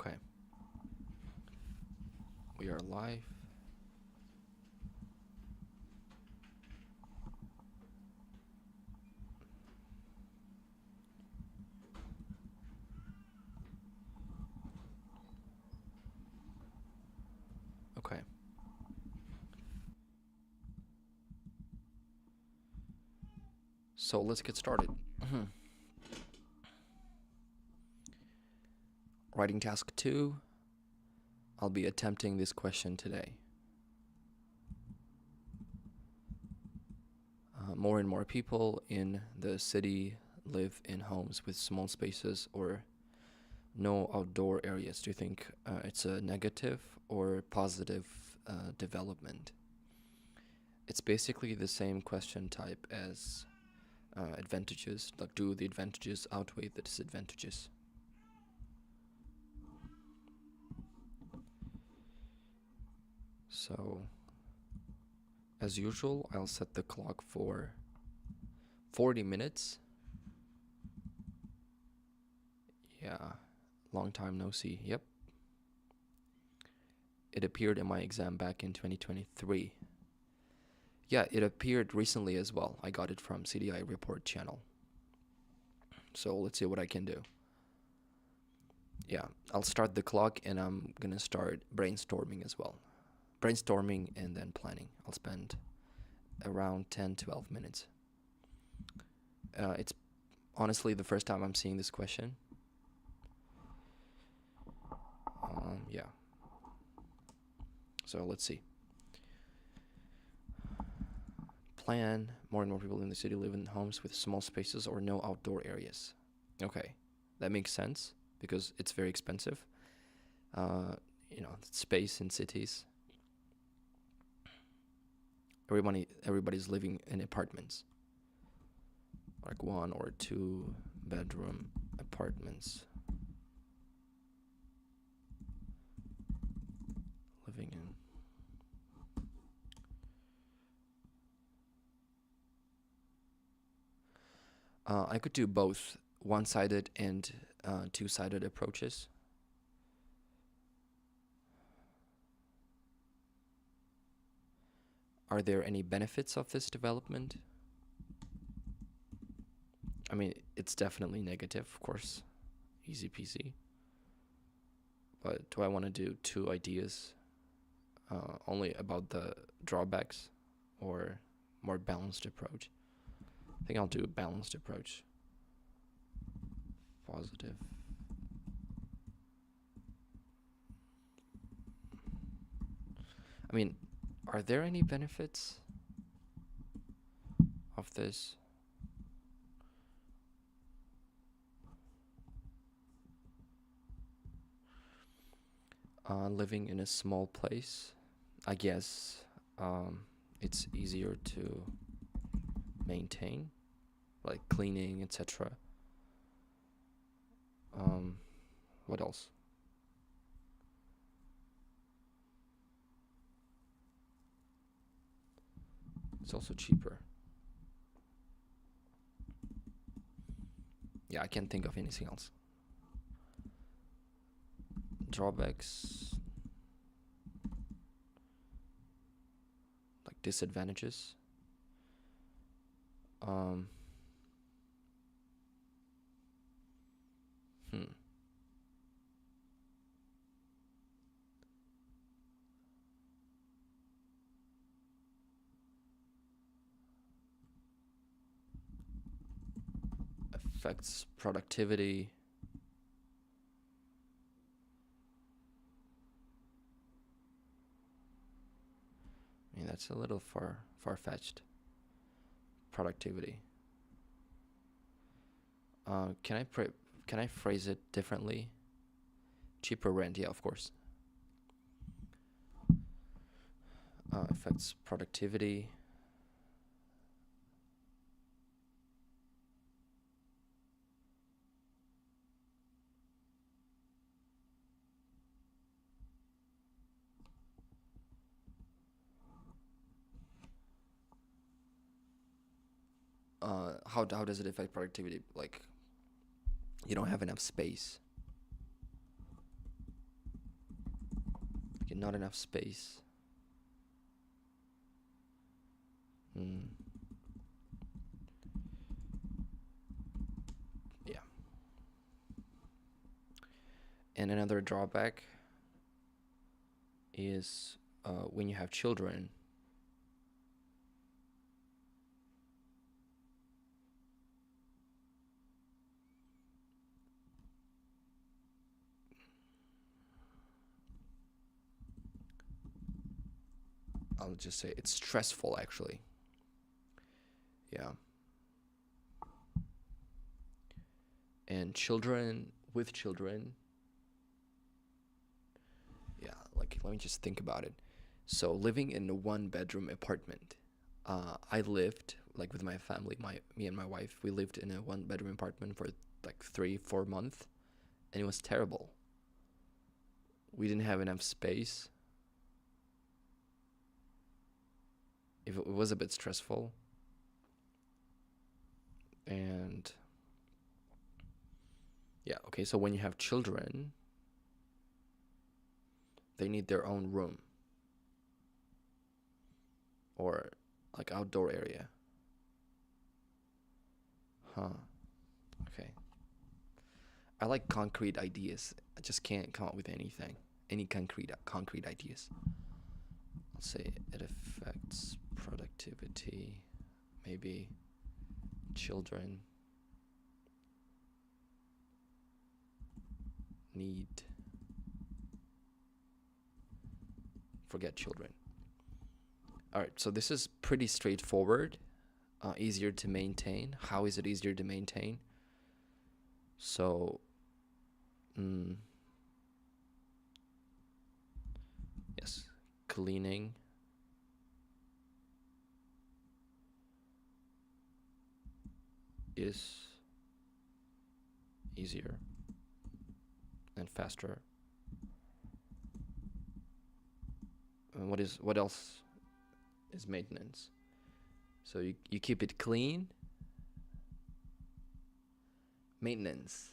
Okay, we are live. Okay. So let's get started. Writing task 2. I'll be attempting this question today. More and more people in the city live in homes with small spaces or no outdoor areas. Do you think it's a negative or positive development? It's basically the same question type as advantages. Like, do the advantages outweigh the disadvantages? So, as usual, I'll set the clock for 40 minutes. Yeah, long time no see. Yep. It appeared in my exam back in 2023. Yeah, it appeared recently as well. I got it from CDI report channel. So let's see what I can do. Yeah, I'll start the clock and I'm gonna start brainstorming as well. Brainstorming and then planning. I'll spend around 10-12 minutes. It's honestly the first time I'm seeing this question. Yeah. So let's see. Plan. More and more people in the city live in homes with small spaces or no outdoor areas. Okay, that makes sense because it's very expensive. Space in cities. Everybody's living in apartments, like 1 or 2 bedroom apartments. Living in. I could do both one-sided and two-sided approaches. Are there any benefits of this development? I mean, it's definitely negative, of course. Easy peasy. But do I want to do 2 ideas only about the drawbacks or more balanced approach? I think I'll do a balanced approach. Positive. I mean, are there any benefits of this? Living in a small place, I guess it's easier to maintain, like cleaning, etc. What else? It's also cheaper. Yeah, I can't think of anything else. Drawbacks, like disadvantages. Hmm. Affects productivity. I mean, that's a little far-fetched. Productivity. Can I phrase it differently? Cheaper rent, yeah, of course. Affects productivity. How does it affect productivity? Like, you don't have enough space. Okay, not enough space. Mm. Yeah. And another drawback is when you have children. I'll just say it's stressful, actually. Yeah. And with children, yeah, like, let me just think about it. So living in a one bedroom apartment, I lived like with my family, me and my wife, we lived in a one bedroom apartment for like 3-4 months, and it was terrible. We didn't have enough space. It was a bit stressful. And yeah, okay, so when you have children, they need their own room or like outdoor area. Huh. Okay. I like concrete ideas. I just can't come up with anything. Any concrete ideas. I'll say it affects productivity. Maybe children need. Forget children. All right, so this is pretty straightforward. Easier to maintain. How is it easier to maintain? So, yes, cleaning is easier and faster. And what else is maintenance? So you keep it clean. Maintenance.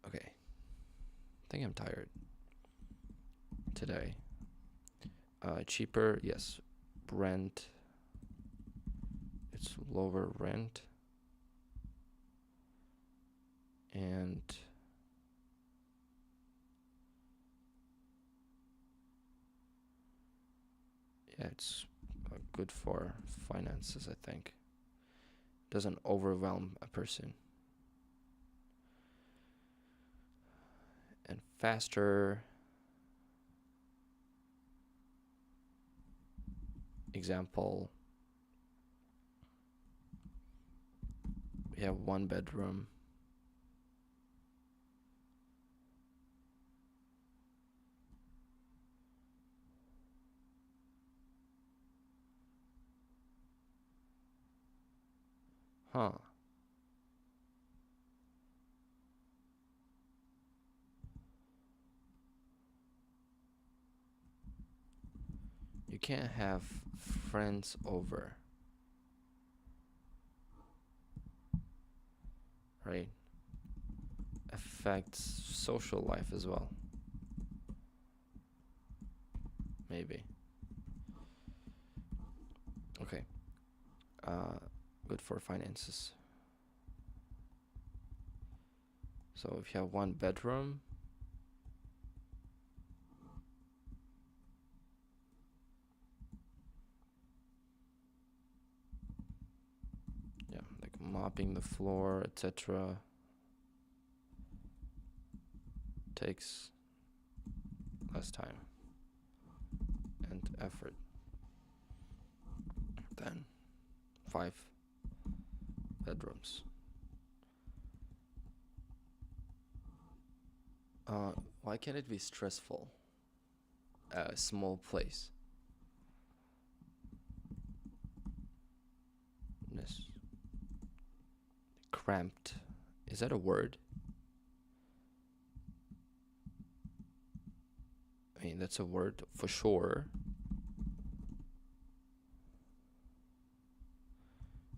Okay. I think I'm tired today. Cheaper, yes. Rent. It's lower rent. And yeah, it's good for finances, I think. Doesn't overwhelm a person. And faster. Example, we have one bedroom. Huh. You can't have friends over. Right? Affects social life as well. Maybe. Okay. Good for finances. So if you have one bedroom, yeah, like mopping the floor, etc., takes less time and effort than 5 bedrooms. Why can't it be stressful? A small place. Yes. Cramped. Is that a word? I mean, that's a word for sure.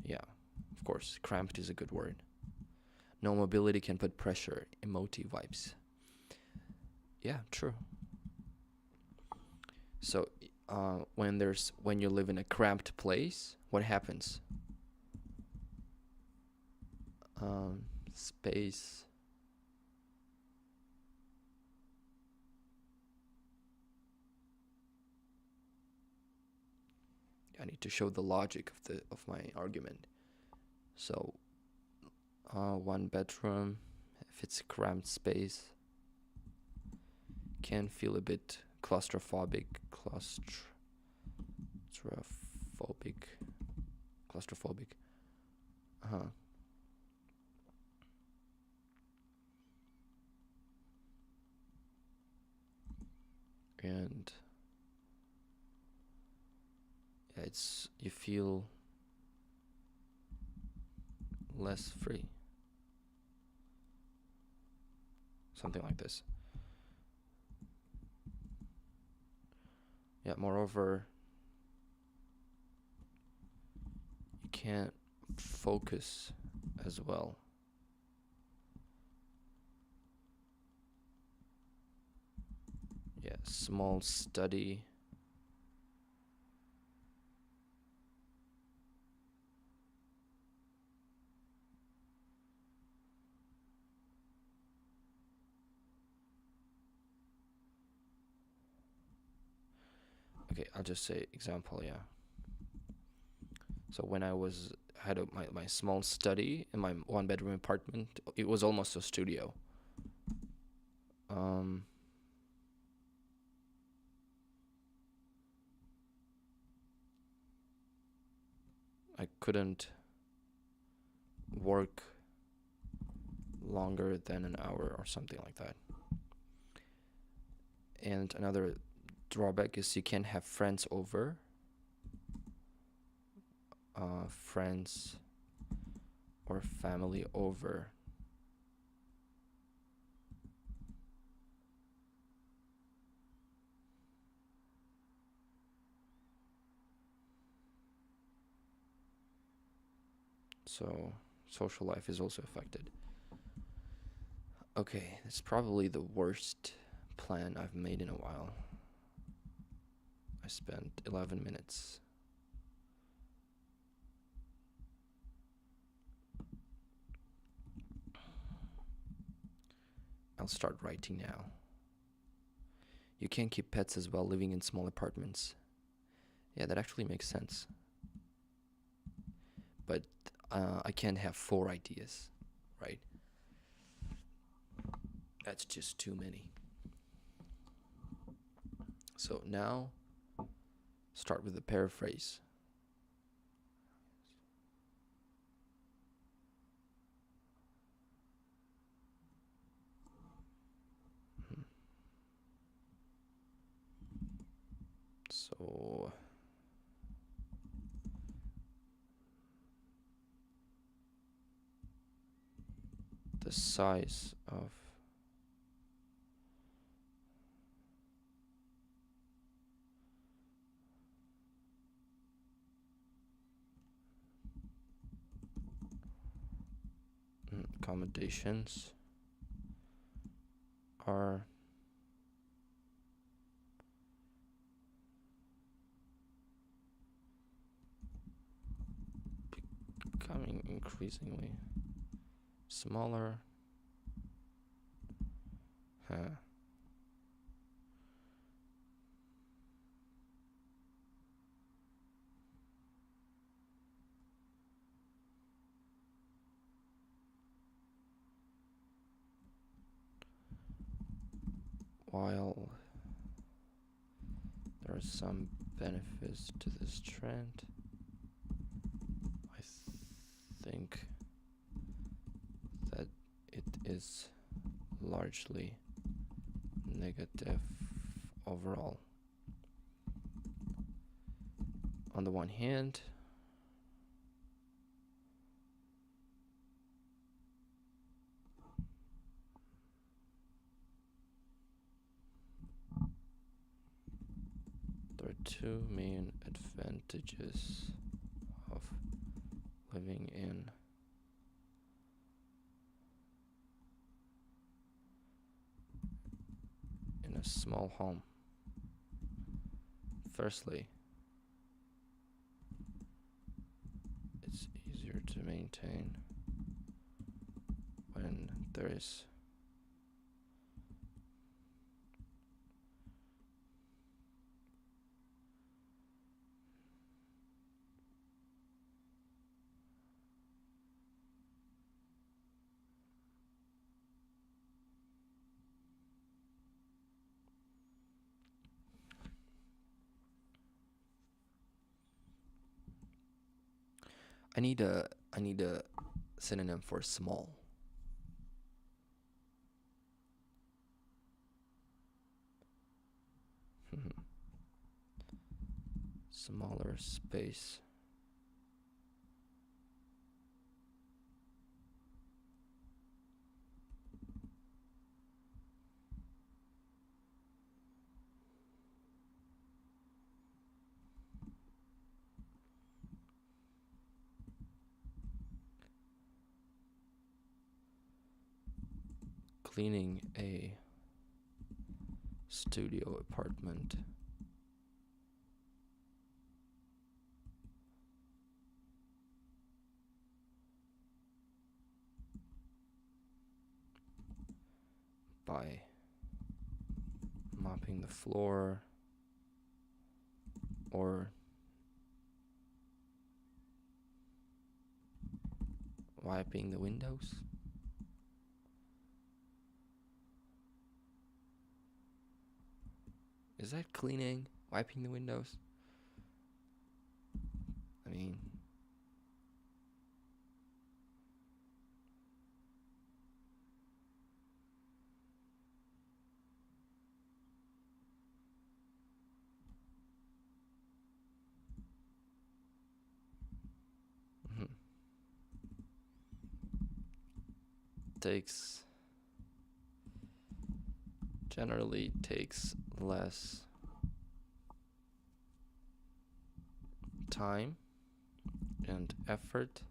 Yeah, of course. Cramped is a good word. No mobility can put pressure. Emotive vibes. Yeah, true. So, when you live in a cramped place, what happens? Space. I need to show the logic of my argument. So, one bedroom, if it's a cramped space, can feel a bit claustrophobic. Claustrophobic. Uh-huh. And yeah, you feel less free. Something like this. Yeah, moreover, you can't focus as well. Yeah, small study. Okay, I'll just say example, yeah. So when I had my small study in my one bedroom apartment, it was almost a studio. I couldn't work longer than an hour or something like that. And another drawback is you can't have friends over. Friends or family over. So social life is also affected. Okay, it's probably the worst plan I've made in a while. I spent 11 minutes. I'll start writing now. You can't keep pets as well living in small apartments. Yeah, that actually makes sense. But I can't have 4 ideas, right? That's just too many. So now, start with the paraphrase. So the size of accommodations are becoming increasingly smaller. While there are some benefits to this trend, I think that it is largely negative overall. On the one hand, there are 2 main advantages of living in small home. Firstly, it's easier to maintain when there is I need a synonym for small. Smaller space. Cleaning a studio apartment. By mopping the floor or wiping the windows. Is that cleaning? Wiping the windows? I mean, generally takes less time and effort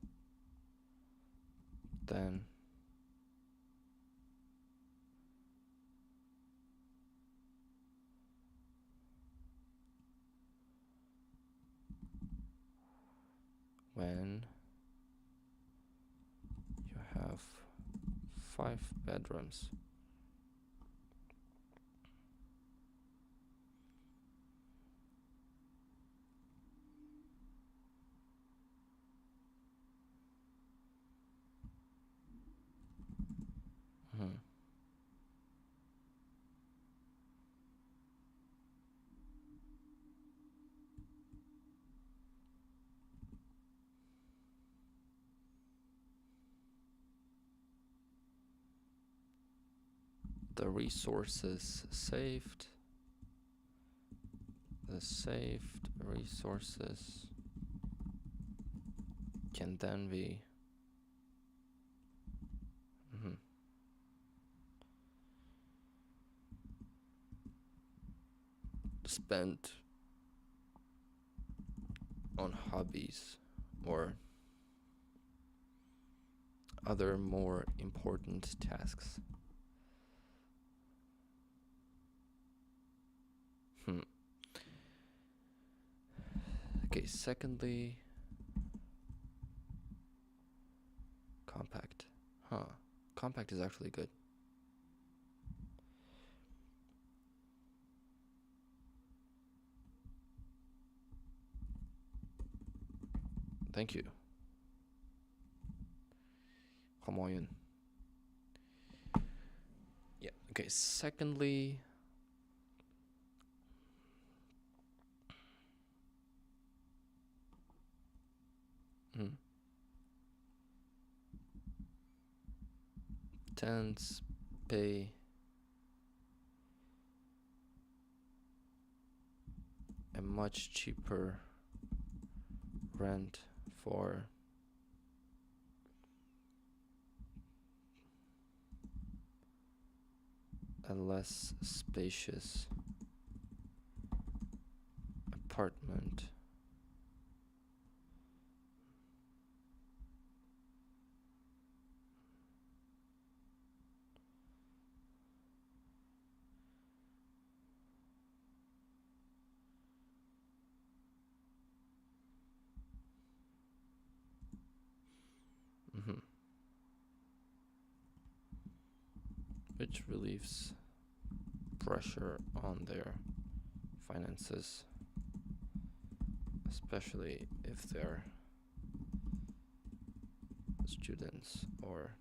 than when you have 5 bedrooms. The resources saved. The saved resources can then be spent on hobbies or other more important tasks. Okay, secondly, compact. Compact is actually good. Thank you. Homoyun. Yeah, okay, secondly, tenants pay a much cheaper rent for a less spacious apartment. relieves pressure on their finances, especially if they're students or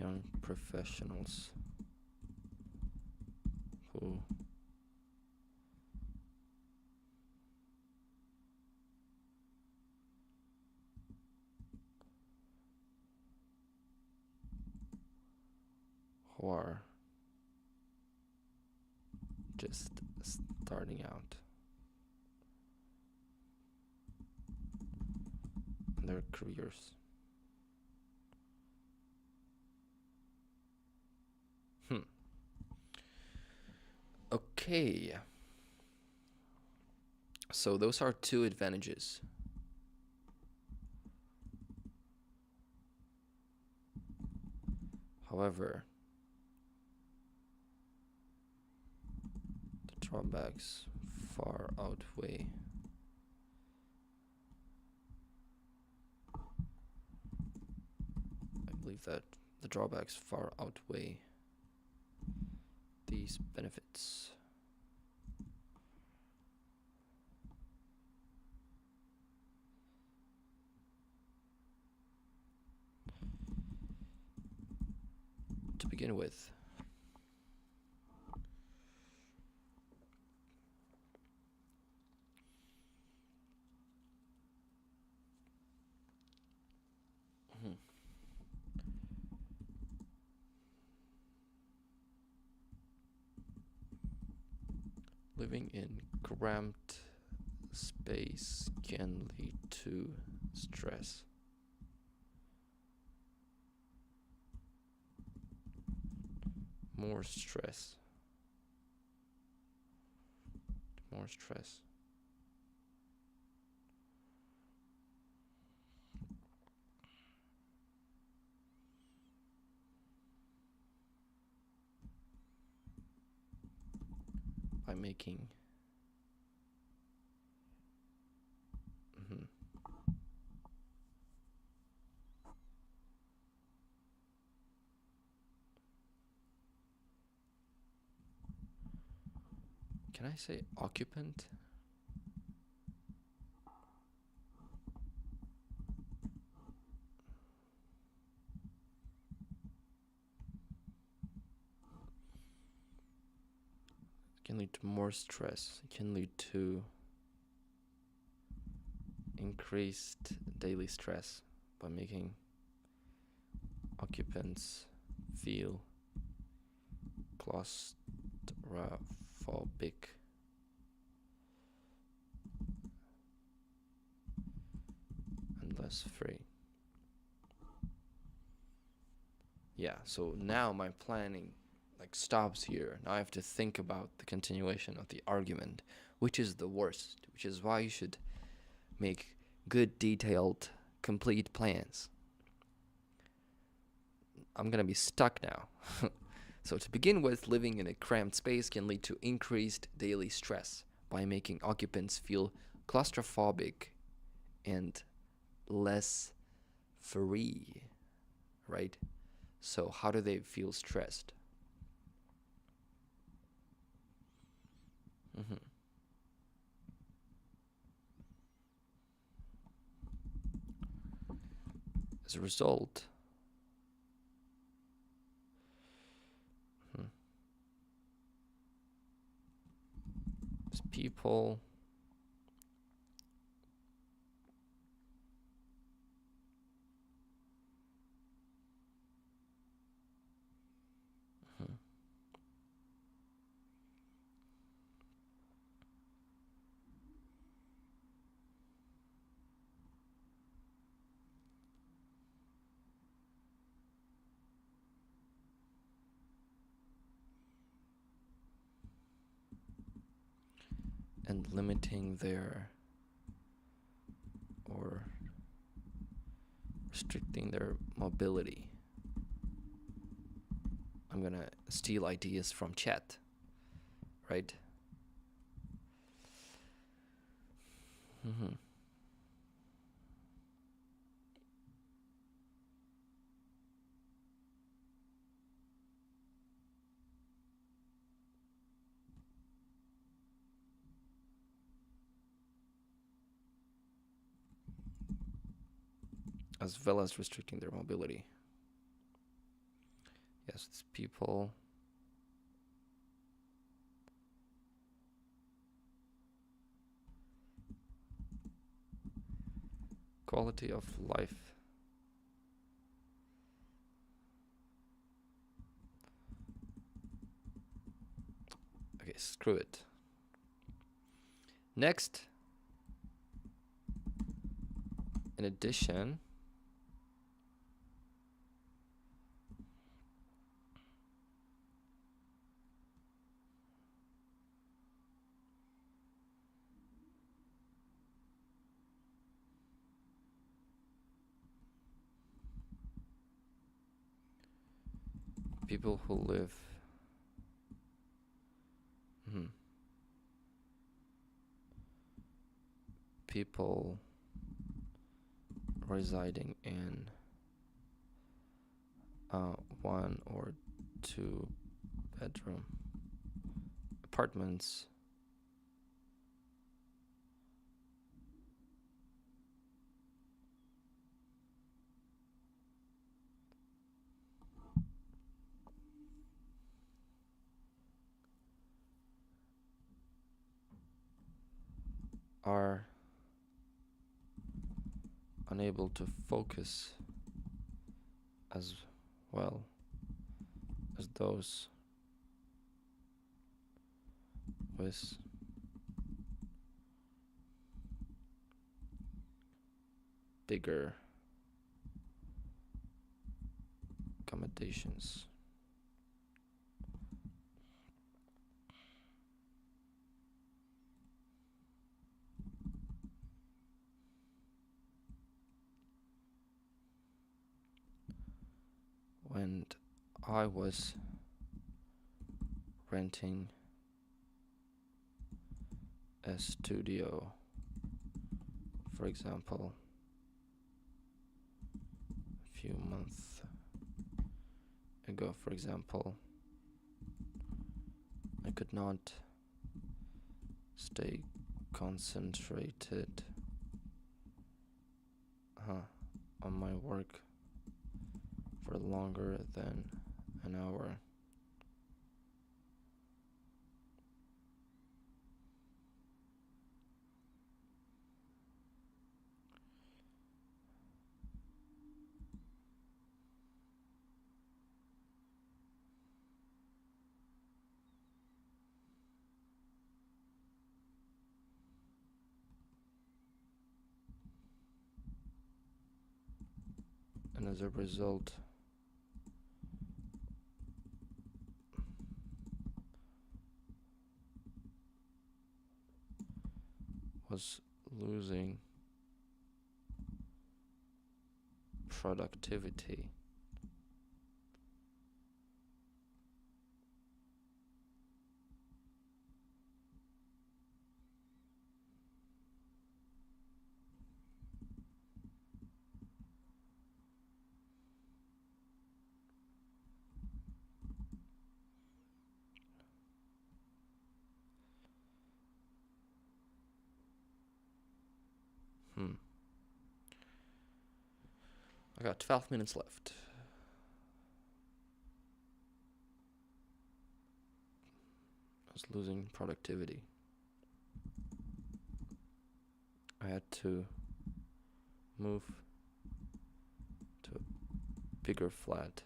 young professionals who are just starting out in their careers. Okay. So those are two advantages. However, the drawbacks far outweigh I believe that the drawbacks far outweigh these benefits. To begin with, living in cramped space can lead to stress. More stress. By making Can I say occupant? It can lead to more stress. It can lead to increased daily stress by making occupants feel claustrophobic. And less free. Yeah, so now my planning stops here. Now I have to think about the continuation of the argument, which is the worst, which is why you should make good, detailed, complete plans. I'm gonna be stuck now. So to begin with, living in a cramped space can lead to increased daily stress by making occupants feel claustrophobic and less free, right? So how do they feel stressed? As a result, as people and limiting their or restricting their mobility. I'm gonna steal ideas from chat, right? as well as restricting their mobility. Yes, it's people quality of life. Okay, screw it. Next, in addition, people who live people residing in one or two bedroom apartments are unable to focus as well as those with bigger accommodations. When I was renting a studio, for example, a few months ago, for example, I could not stay concentrated on my work for longer than an hour. And as a result, was losing productivity. I got 12 minutes left. I was losing productivity. I had to move to a bigger flat.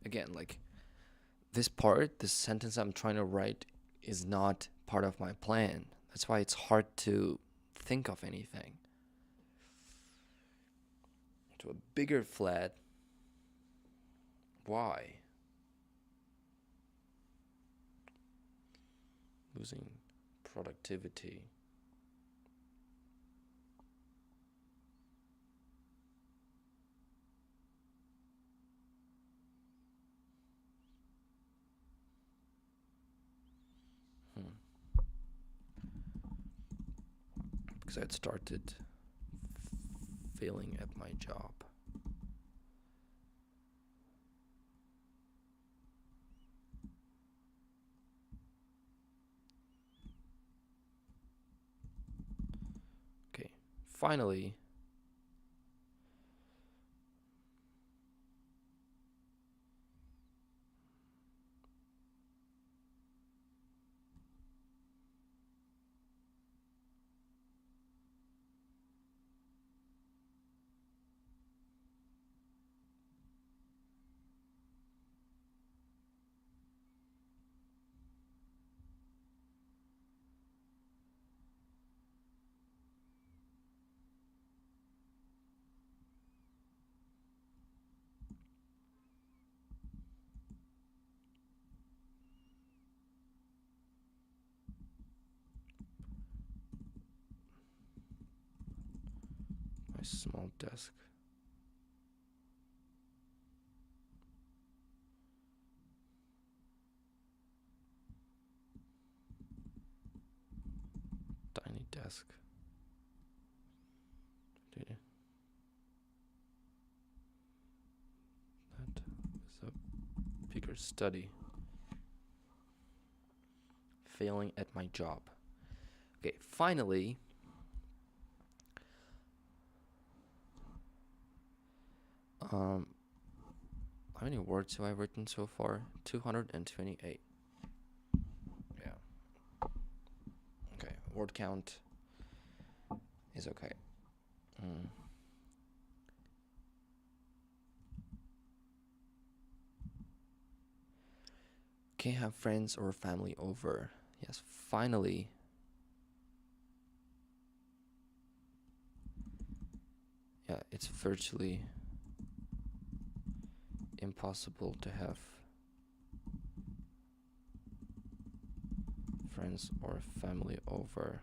Again, like this sentence I'm trying to write is not part of my plan. That's why it's hard to think of anything. To a bigger flat. Why? Losing productivity. because I had started failing at my job. Okay, finally, my small desk. Tiny desk. That is a bigger study. Failing at my job. Okay, finally, how many words have I written so far? 228. Yeah. Okay, word count is okay. Can't have friends or family over. Yes, finally. Yeah, it's virtually impossible to have friends or family over.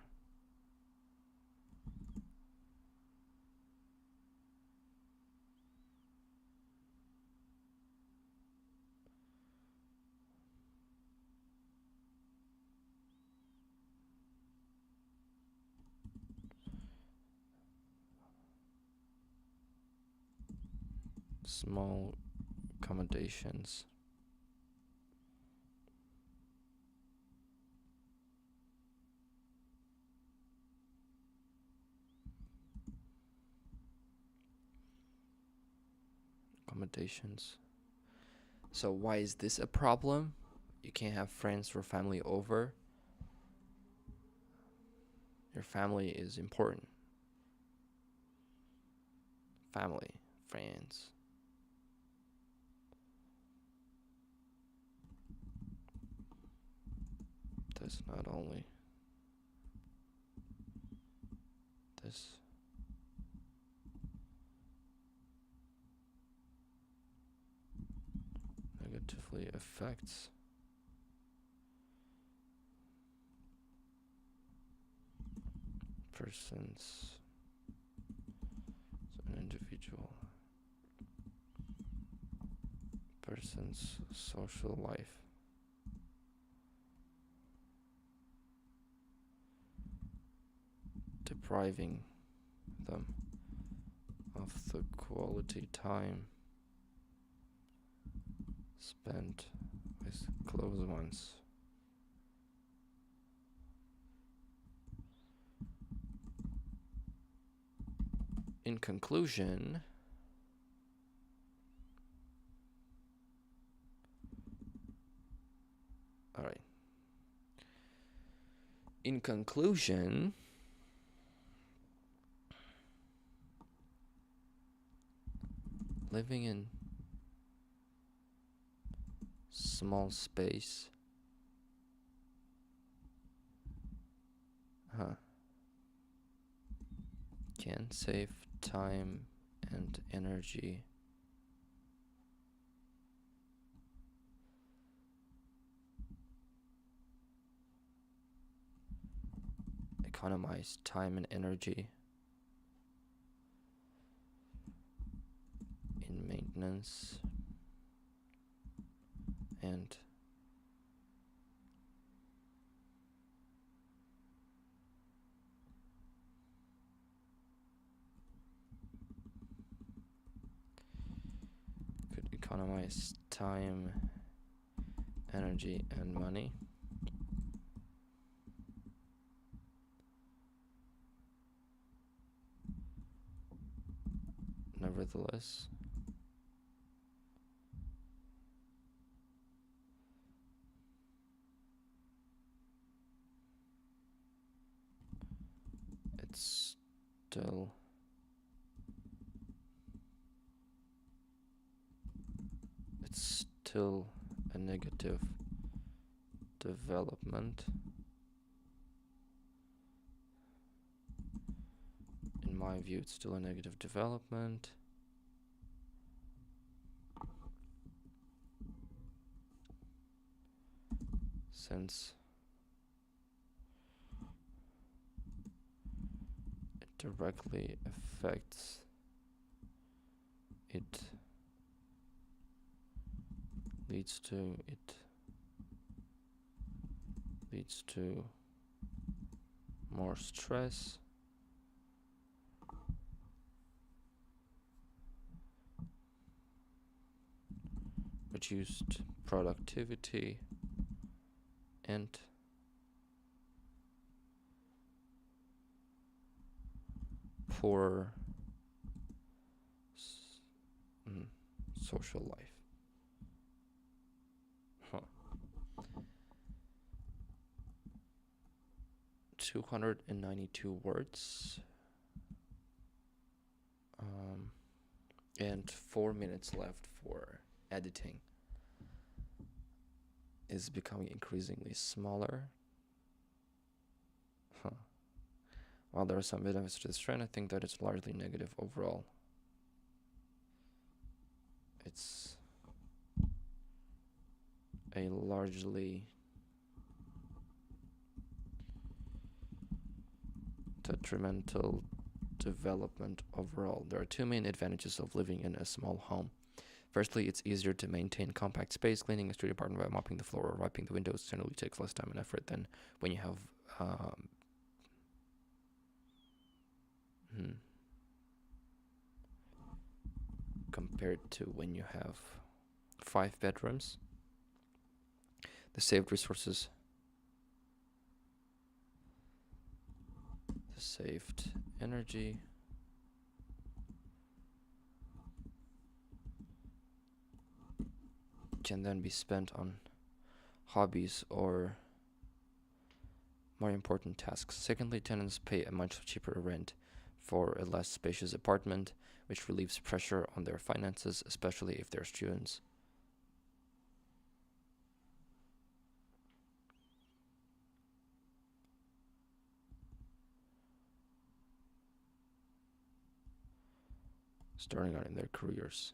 Small accommodations. Accommodations. So why is this a problem? You can't have friends or family over. Your family is important. Family, friends. That's not only this. Negatively affects persons as an individual, person's social life. Depriving them of the quality time spent with close ones. In conclusion, all right. In conclusion, living in small space can save time and energy. Economize time and energy in maintenance and economize time, energy, and money. Nevertheless, it's still a negative development. In my view, it's still a negative development. Since it directly affects it leads to more stress, reduced productivity, and poor social life. 292 words and 4 minutes left for editing is becoming increasingly smaller. While there are some benefits to this trend, I think that it's largely negative overall. It's a largely detrimental development overall. There are two main advantages of living in a small home. Firstly, it's easier to maintain compact space. Cleaning a studio apartment by mopping the floor or wiping the windows generally takes less time and effort than when you have compared to when you have 5 bedrooms. The saved resources, the saved energy, can then be spent on hobbies or more important tasks. Secondly, tenants pay a much cheaper rent for a less spacious apartment, which relieves pressure on their finances, especially if they're students. Starting out in their careers.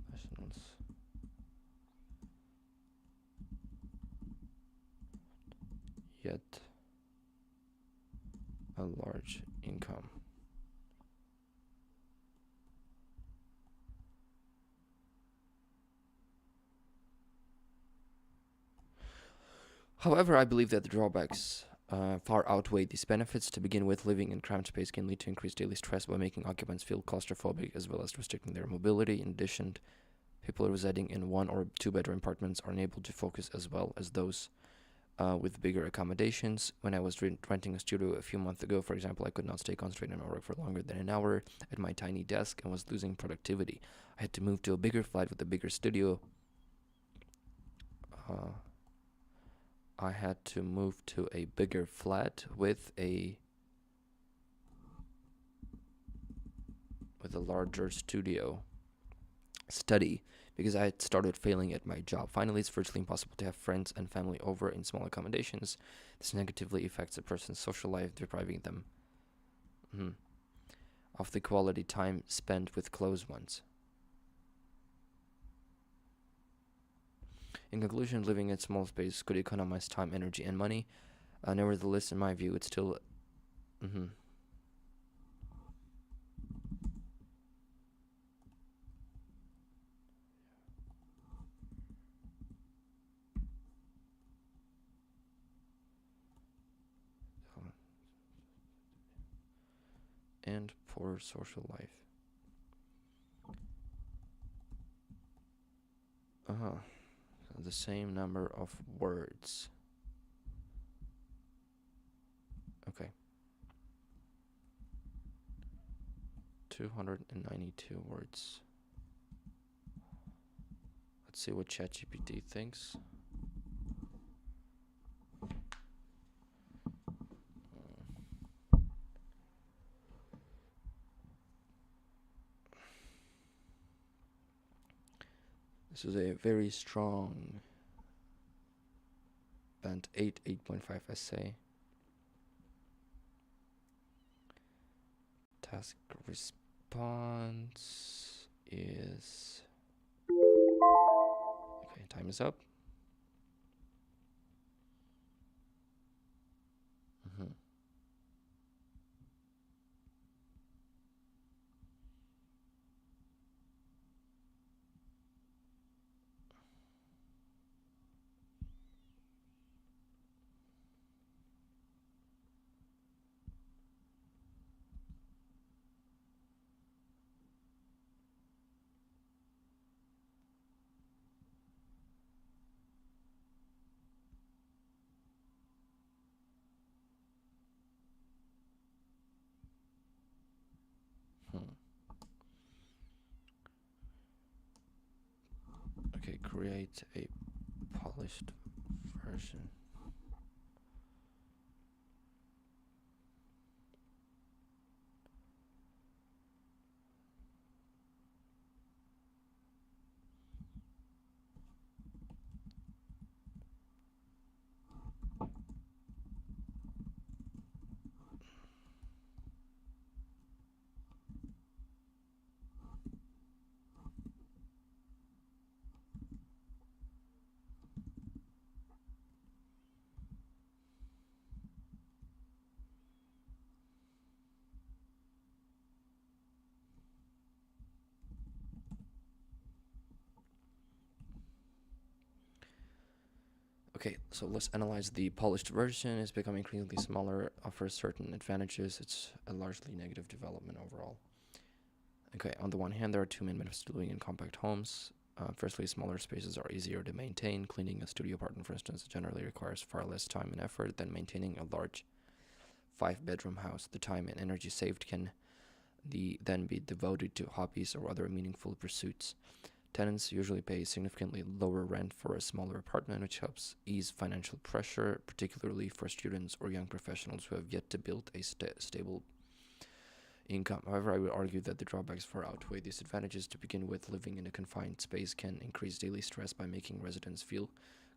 Professionals. Yet a large income. However, I believe that the drawbacks far outweigh these benefits. To begin with, living in cramped space can lead to increased daily stress by making occupants feel claustrophobic as well as restricting their mobility. In addition, people residing in 1 or 2 bedroom apartments are unable to focus as well as those with bigger accommodations. When I was renting a studio a few months ago, for example, I could not stay concentrated on my work for longer than an hour at my tiny desk and was losing productivity. I had to move to a bigger flat with a bigger studio. I had to move to a bigger flat with a larger study because I had started failing at my job. Finally, it's virtually impossible to have friends and family over in small accommodations. This negatively affects a person's social life, depriving them of the quality time spent with close ones. In conclusion, living in small space could economize time, energy, and money. Nevertheless, in my view, it's still and poor social life. So the same number of words. Okay. 292 words. Let's see what ChatGPT thinks. This is a very strong band 8.5 essay. Task response is... Okay, time is up. Mm-hmm. Okay, create a polished version. Okay, so let's analyze the polished version. It's becoming increasingly smaller, offers certain advantages. It's a largely negative development overall. Okay, on the one hand, there are two main benefits to living in compact homes. Firstly, smaller spaces are easier to maintain. Cleaning a studio apartment, for instance, generally requires far less time and effort than maintaining a large 5-bedroom house. The time and energy saved can then be devoted to hobbies or other meaningful pursuits. Tenants usually pay significantly lower rent for a smaller apartment, which helps ease financial pressure, particularly for students or young professionals who have yet to build a stable income. However, I would argue that the drawbacks far outweigh these advantages. To begin with, living in a confined space can increase daily stress by making residents feel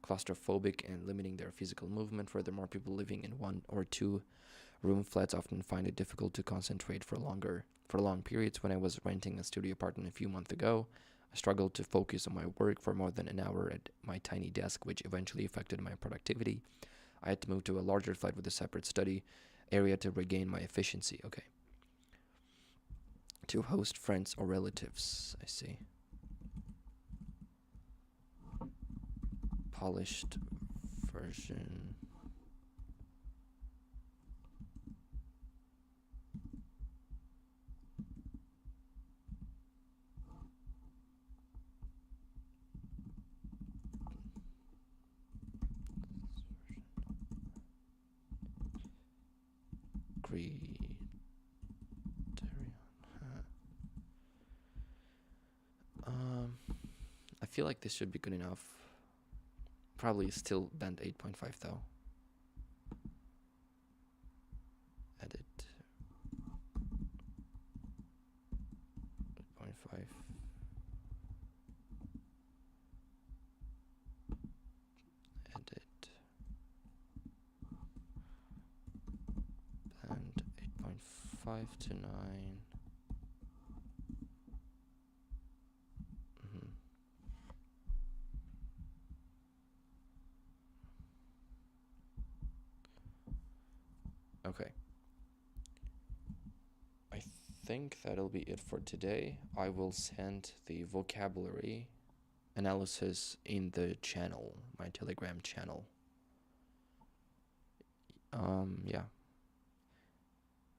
claustrophobic and limiting their physical movement. Furthermore, people living in 1 or 2 room flats often find it difficult to concentrate for long periods. When I was renting a studio apartment a few months ago, I struggled to focus on my work for more than an hour at my tiny desk, which eventually affected my productivity. I had to move to a larger flat with a separate study area to regain my efficiency. Okay. To host friends or relatives, I see. Polished version. I feel like this should be good enough. Probably still band 8.5 though. Edit 8.5. Edit band 8.5 to 9. Okay. I think that'll be it for today. I will send the vocabulary analysis in the channel, my Telegram channel. Yeah.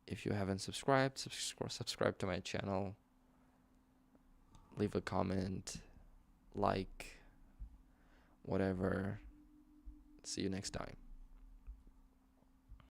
If you haven't subscribed, subscribe to my channel. Leave a comment, like, whatever. See you next time.